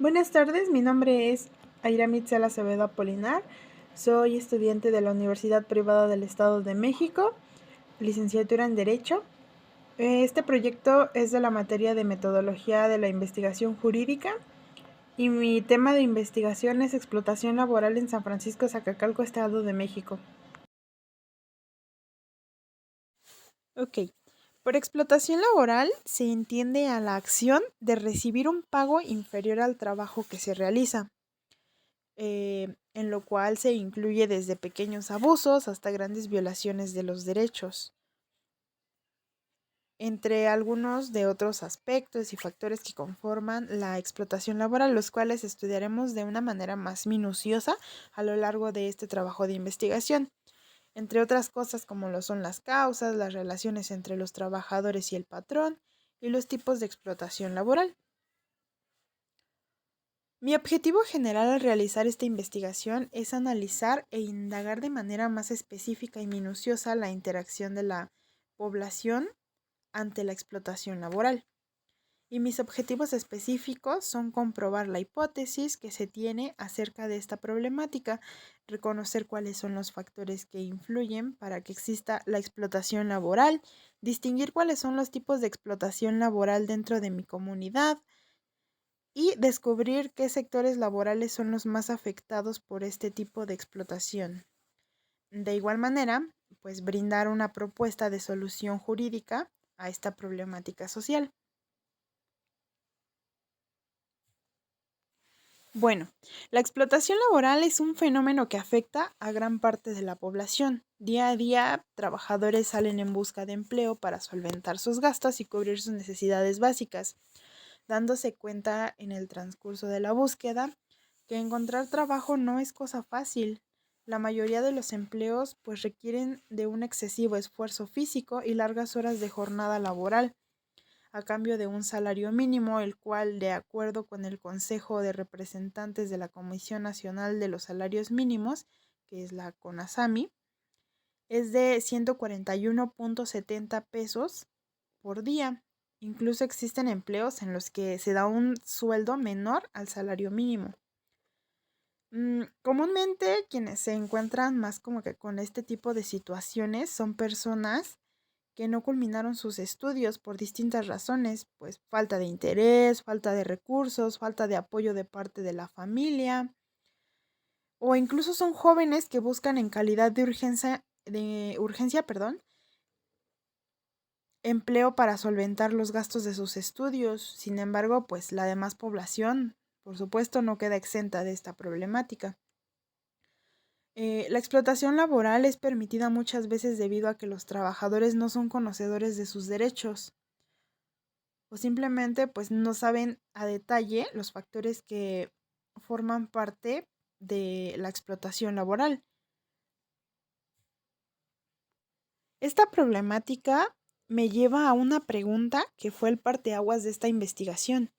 Buenas tardes, mi nombre es Aira Mitzel Acevedo Apolinar. Soy estudiante de la Universidad Privada del Estado de México, licenciatura en Derecho. Este proyecto es de la materia de metodología de la investigación jurídica y mi tema de investigación es explotación laboral en San Francisco, Zacacalco, Estado de México. Ok. Por explotación laboral se entiende a la acción de recibir un pago inferior al trabajo que se realiza. En lo cual se incluye desde pequeños abusos hasta grandes violaciones de los derechos, entre algunos de otros aspectos y factores que conforman la explotación laboral, los cuales estudiaremos de una manera más minuciosa a lo largo de este trabajo de investigación, entre otras cosas como lo son las causas, las relaciones entre los trabajadores y el patrón y los tipos de explotación laboral. Mi objetivo general al realizar esta investigación es analizar e indagar de manera más específica y minuciosa la interacción de la población ante la explotación laboral. Y mis objetivos específicos son comprobar la hipótesis que se tiene acerca de esta problemática, reconocer cuáles son los factores que influyen para que exista la explotación laboral, distinguir cuáles son los tipos de explotación laboral dentro de mi comunidad, y descubrir qué sectores laborales son los más afectados por este tipo de explotación. De igual manera, pues brindar una propuesta de solución jurídica a esta problemática social. Bueno, la explotación laboral es un fenómeno que afecta a gran parte de la población. Día a día, trabajadores salen en busca de empleo para solventar sus gastos y cubrir sus necesidades básicas, dándose cuenta en el transcurso de la búsqueda que encontrar trabajo no es cosa fácil. La mayoría de los empleos pues requieren de un excesivo esfuerzo físico y largas horas de jornada laboral a cambio de un salario mínimo, el cual, de acuerdo con el Consejo de Representantes de la Comisión Nacional de los Salarios Mínimos, que es la CONASAMI, es de 141.70 pesos por día. Incluso existen empleos en los que se da un sueldo menor al salario mínimo. Comúnmente quienes se encuentran más como que con este tipo de situaciones son personas que no culminaron sus estudios por distintas razones, pues falta de interés, falta de recursos, falta de apoyo de parte de la familia, o incluso son jóvenes que buscan en calidad de urgencia, empleo para solventar los gastos de sus estudios. Sin embargo, pues la demás población, por supuesto, no queda exenta de esta problemática. La explotación laboral es permitida muchas veces debido a que los trabajadores no son conocedores de sus derechos o simplemente pues no saben a detalle los factores que forman parte de la explotación laboral. Esta problemática me lleva a una pregunta que fue el parteaguas de esta investigación,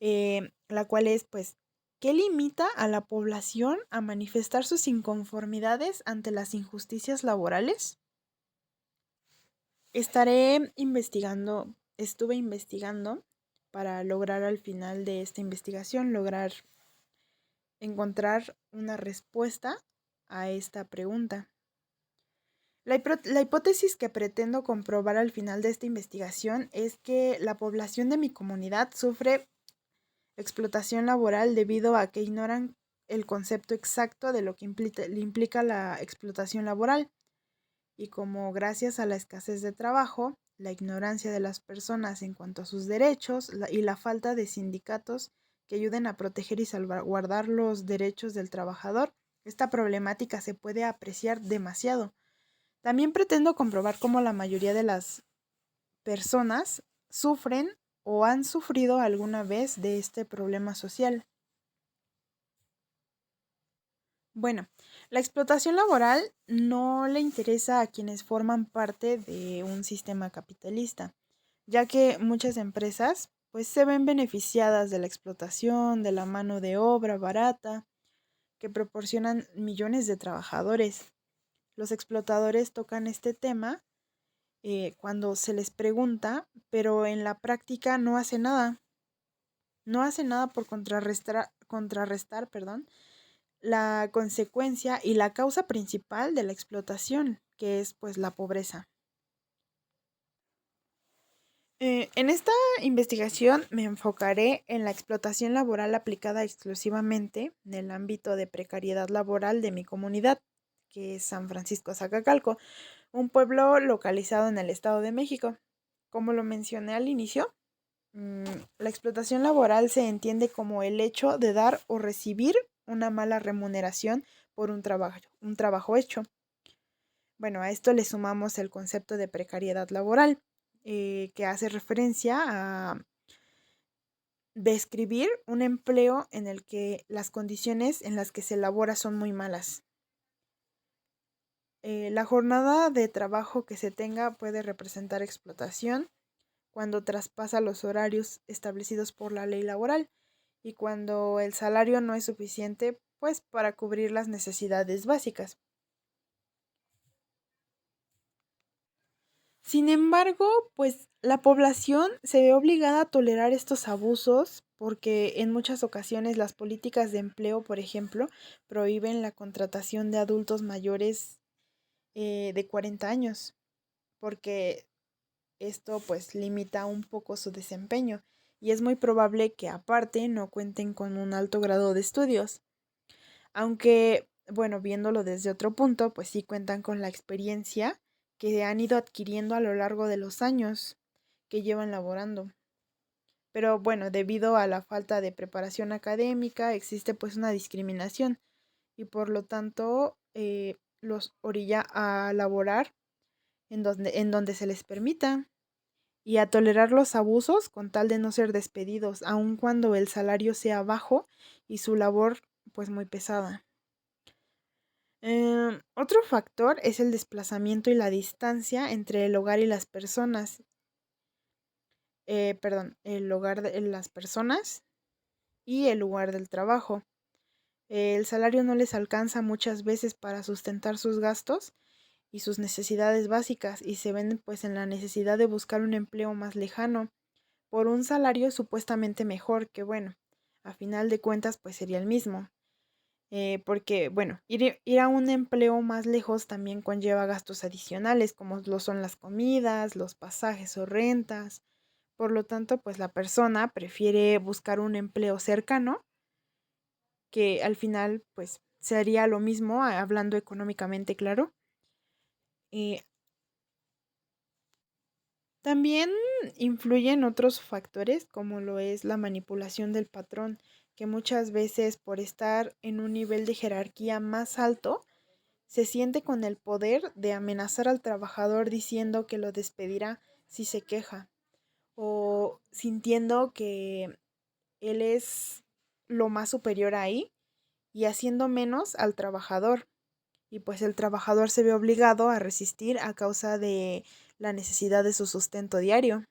la cual es pues, ¿qué limita a la población a manifestar sus inconformidades ante las injusticias laborales? Estuve investigando para lograr al final de esta investigación, lograr encontrar una respuesta a esta pregunta. La hipótesis que pretendo comprobar al final de esta investigación es que la población de mi comunidad sufre explotación laboral debido a que ignoran el concepto exacto de lo que implica la explotación laboral. Y como gracias a la escasez de trabajo, la ignorancia de las personas en cuanto a sus derechos y la falta de sindicatos que ayuden a proteger y salvaguardar los derechos del trabajador, esta problemática se puede apreciar demasiado. También pretendo comprobar cómo la mayoría de las personas sufren o han sufrido alguna vez de este problema social. Bueno, la explotación laboral no le interesa a quienes forman parte de un sistema capitalista, ya que muchas empresas pues se ven beneficiadas de la explotación, de la mano de obra barata, que proporcionan millones de trabajadores. Los explotadores tocan este tema cuando se les pregunta, pero en la práctica no hace nada. no hace nada por contrarrestar, la consecuencia y la causa principal de la explotación, que es pues la pobreza. En esta investigación me enfocaré en la explotación laboral aplicada exclusivamente en el ámbito de precariedad laboral de mi comunidad, que es San Francisco Zacacalco, un pueblo localizado en el Estado de México. Como lo mencioné al inicio, la explotación laboral se entiende como el hecho de dar o recibir una mala remuneración por un trabajo hecho. Bueno, a esto le sumamos el concepto de precariedad laboral, que hace referencia a describir un empleo en el que las condiciones en las que se labora son muy malas. La jornada de trabajo que se tenga puede representar explotación cuando traspasa los horarios establecidos por la ley laboral y cuando el salario no es suficiente, pues, para cubrir las necesidades básicas. Sin embargo, pues la población se ve obligada a tolerar estos abusos porque en muchas ocasiones las políticas de empleo, por ejemplo, prohíben la contratación de adultos mayores de 40 años, porque esto pues limita un poco su desempeño y es muy probable que aparte no cuenten con un alto grado de estudios. Aunque, bueno, viéndolo desde otro punto, pues sí cuentan con la experiencia que han ido adquiriendo a lo largo de los años que llevan laborando. Pero bueno, debido a la falta de preparación académica, existe pues una discriminación y por lo tanto los orilla a laborar en donde se les permita y a tolerar los abusos con tal de no ser despedidos, aun cuando el salario sea bajo y su labor pues muy pesada. Otro factor es el desplazamiento y la distancia entre el hogar y las personas. El hogar de las personas y el lugar del trabajo. El salario no les alcanza muchas veces para sustentar sus gastos y sus necesidades básicas y se ven pues en la necesidad de buscar un empleo más lejano por un salario supuestamente mejor que bueno, a final de cuentas pues sería el mismo. Porque, bueno, ir a un empleo más lejos también conlleva gastos adicionales, como lo son las comidas, los pasajes o rentas. Por lo tanto, pues la persona prefiere buscar un empleo cercano, que al final, pues, sería lo mismo, hablando económicamente, claro. Y también influyen otros factores, como lo es la manipulación del patrón, que muchas veces por estar en un nivel de jerarquía más alto, se siente con el poder de amenazar al trabajador diciendo que lo despedirá si se queja o sintiendo que él es lo más superior ahí y haciendo menos al trabajador. Y pues el trabajador se ve obligado a resistir a causa de la necesidad de su sustento diario.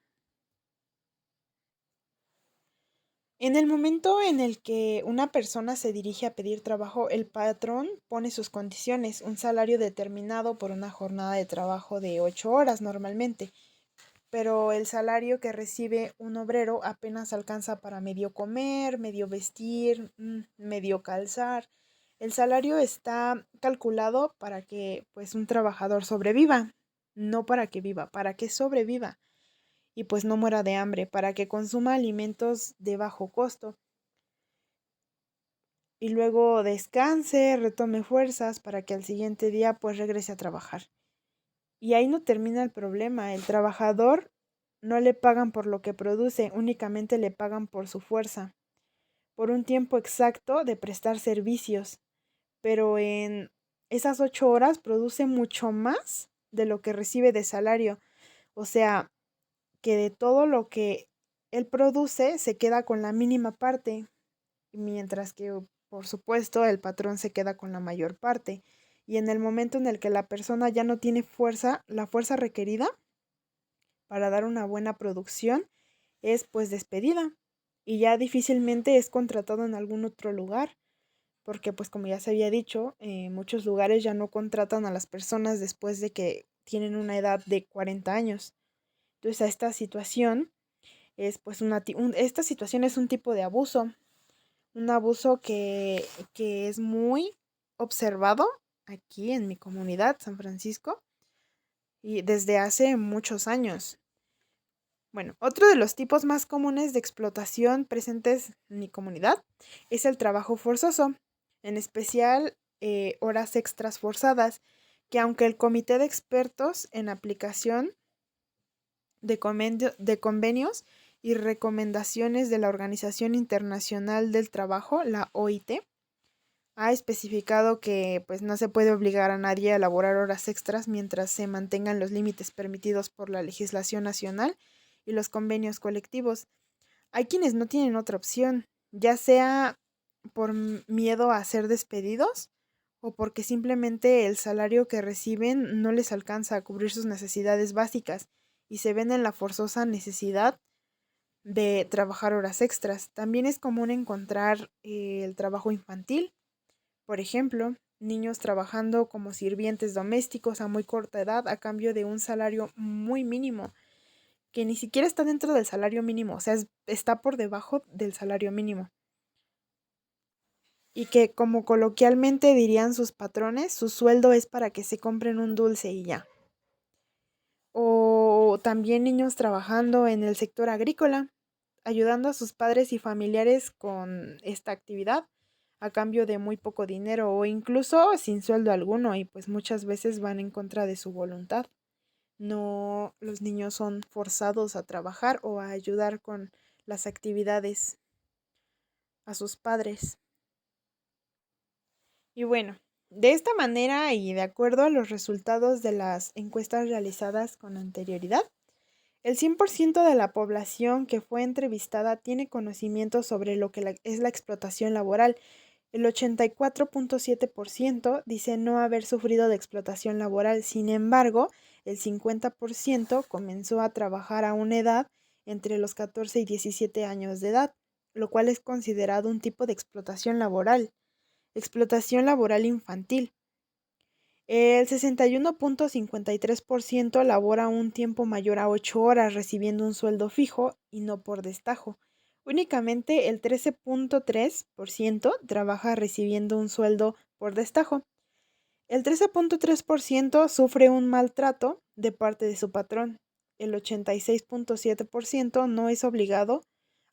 En el momento en el que una persona se dirige a pedir trabajo, el patrón pone sus condiciones, un salario determinado por una jornada de trabajo de 8 horas normalmente, pero el salario que recibe un obrero apenas alcanza para medio comer, medio vestir, medio calzar. El salario está calculado para que pues un trabajador sobreviva, no para que viva, para que sobreviva y pues no muera de hambre, para que consuma alimentos de bajo costo y luego descanse, retome fuerzas para que al siguiente día pues regrese a trabajar. Y ahí no termina el problema, el trabajador no le pagan por lo que produce, únicamente le pagan por su fuerza, por un tiempo exacto de prestar servicios, pero en esas 8 horas produce mucho más de lo que recibe de salario, o sea, que de todo lo que él produce se queda con la mínima parte, mientras que, por supuesto, el patrón se queda con la mayor parte. Y en el momento en el que la persona ya no tiene fuerza, la fuerza requerida para dar una buena producción, es pues despedida y ya difícilmente es contratado en algún otro lugar, porque pues como ya se había dicho, muchos lugares ya no contratan a las personas después de que tienen una edad de 40 años. Entonces a esta situación Es pues esta situación es un tipo de abuso, un abuso que es muy observado aquí en mi comunidad, San Francisco, y desde hace muchos años. Bueno, otro de los tipos más comunes de explotación presentes en mi comunidad es el trabajo forzoso, en especial horas extras forzadas, que aunque el Comité de Expertos en Aplicación de Convenios y Recomendaciones de la Organización Internacional del Trabajo, la OIT, ha especificado que pues no se puede obligar a nadie a elaborar horas extras mientras se mantengan los límites permitidos por la legislación nacional y los convenios colectivos. Hay quienes no tienen otra opción, ya sea por miedo a ser despedidos o porque simplemente el salario que reciben no les alcanza a cubrir sus necesidades básicas y se ven en la forzosa necesidad de trabajar horas extras. También es común encontrar el trabajo infantil, por ejemplo, niños trabajando como sirvientes domésticos a muy corta edad a cambio de un salario muy mínimo, que ni siquiera está dentro del salario mínimo, o sea, está por debajo del salario mínimo. Y que, como coloquialmente dirían sus patrones, su sueldo es para que se compren un dulce y ya. O también niños trabajando en el sector agrícola, ayudando a sus padres y familiares con esta actividad a cambio de muy poco dinero o incluso sin sueldo alguno y pues muchas veces van en contra de su voluntad. No, los niños son forzados a trabajar o a ayudar con las actividades a sus padres. Y bueno, de esta manera y de acuerdo a los resultados de las encuestas realizadas con anterioridad, el 100% de la población que fue entrevistada tiene conocimiento sobre lo que es la explotación laboral. El 84.7% dice no haber sufrido de explotación laboral. Sin embargo, el 50% comenzó a trabajar a una edad entre los 14 y 17 años de edad, lo cual es considerado un tipo de explotación laboral. Explotación laboral infantil. El 61.53% labora un tiempo mayor a 8 horas recibiendo un sueldo fijo y no por destajo. Únicamente el 13.3% trabaja recibiendo un sueldo por destajo. El 13.3% sufre un maltrato de parte de su patrón. El 86.7% no es obligado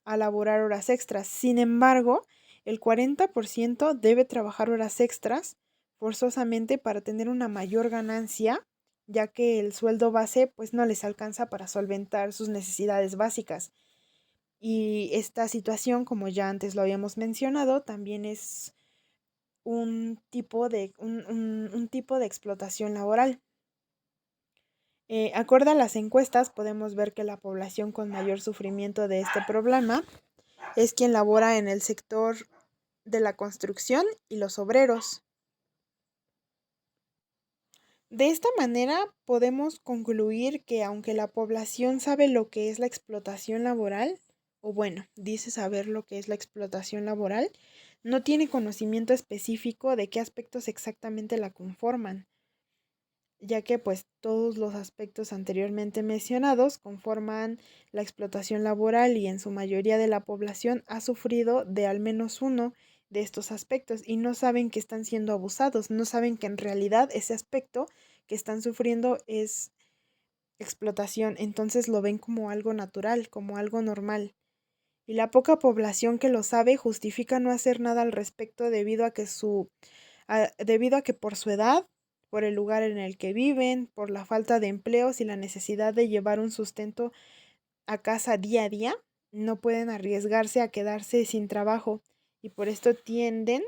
a laborar horas extras. Sin embargo, el 40% debe trabajar horas extras forzosamente para tener una mayor ganancia, ya que el sueldo base pues no les alcanza para solventar sus necesidades básicas. Y esta situación, como ya antes lo habíamos mencionado, también es un tipo de explotación laboral. Acorde a las encuestas, podemos ver que la población con mayor sufrimiento de este problema es quien labora en el sector de la construcción y los obreros. De esta manera podemos concluir que aunque la población sabe lo que es la explotación laboral, o bueno, dice saber lo que es la explotación laboral, no tiene conocimiento específico de qué aspectos exactamente la conforman, ya que pues todos los aspectos anteriormente mencionados conforman la explotación laboral y en su mayoría de la población ha sufrido de al menos uno de estos aspectos y no saben que están siendo abusados, no saben que en realidad ese aspecto que están sufriendo es explotación, entonces lo ven como algo natural, como algo normal. Y la poca población que lo sabe justifica no hacer nada al respecto debido a que por su edad, por el lugar en el que viven, por la falta de empleos y la necesidad de llevar un sustento a casa día a día, no pueden arriesgarse a quedarse sin trabajo y por esto tienden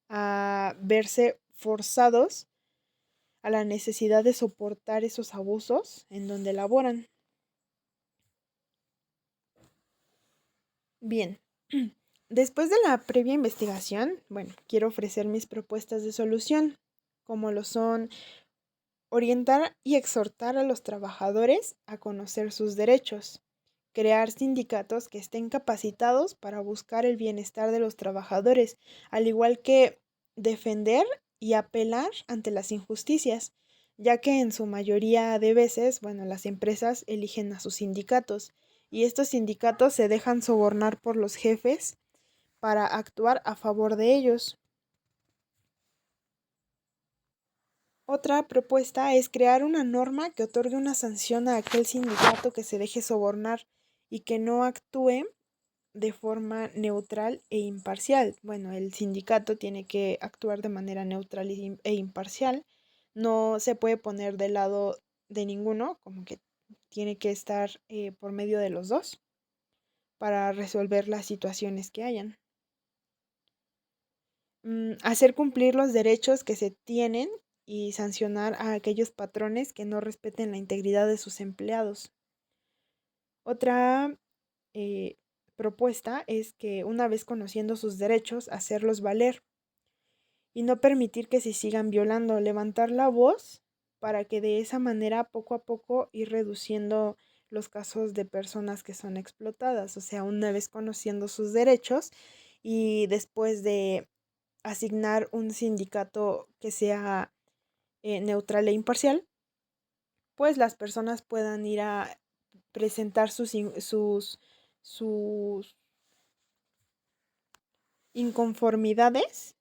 a verse forzados a la necesidad de soportar esos abusos en donde laboran. Bien, después de la previa investigación, bueno, quiero ofrecer mis propuestas de solución, como lo son orientar y exhortar a los trabajadores a conocer sus derechos, crear sindicatos que estén capacitados para buscar el bienestar de los trabajadores, al igual que defender y apelar ante las injusticias, ya que en su mayoría de veces, bueno, las empresas eligen a sus sindicatos y estos sindicatos se dejan sobornar por los jefes para actuar a favor de ellos. Otra propuesta es crear una norma que otorgue una sanción a aquel sindicato que se deje sobornar y que no actúe de forma neutral e imparcial. Bueno, el sindicato tiene que actuar de manera neutral e imparcial. No se puede poner del lado de ninguno, como que tiene que estar por medio de los dos para resolver las situaciones que hayan. Hacer cumplir los derechos que se tienen y sancionar a aquellos patrones que no respeten la integridad de sus empleados. Otra eh, propuesta es que una vez conociendo sus derechos, hacerlos valer y no permitir que se sigan violando, levantar la voz para que de esa manera poco a poco ir reduciendo los casos de personas que son explotadas. O sea, una vez conociendo sus derechos y después de asignar un sindicato que sea neutral e imparcial, pues las personas puedan ir a presentar sus inconformidades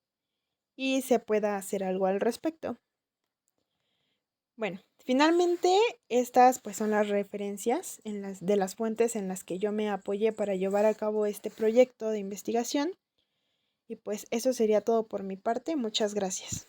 y se pueda hacer algo al respecto. Bueno, finalmente estas pues son las referencias de las fuentes en las que yo me apoyé para llevar a cabo este proyecto de investigación. Y pues eso sería todo por mi parte. Muchas gracias.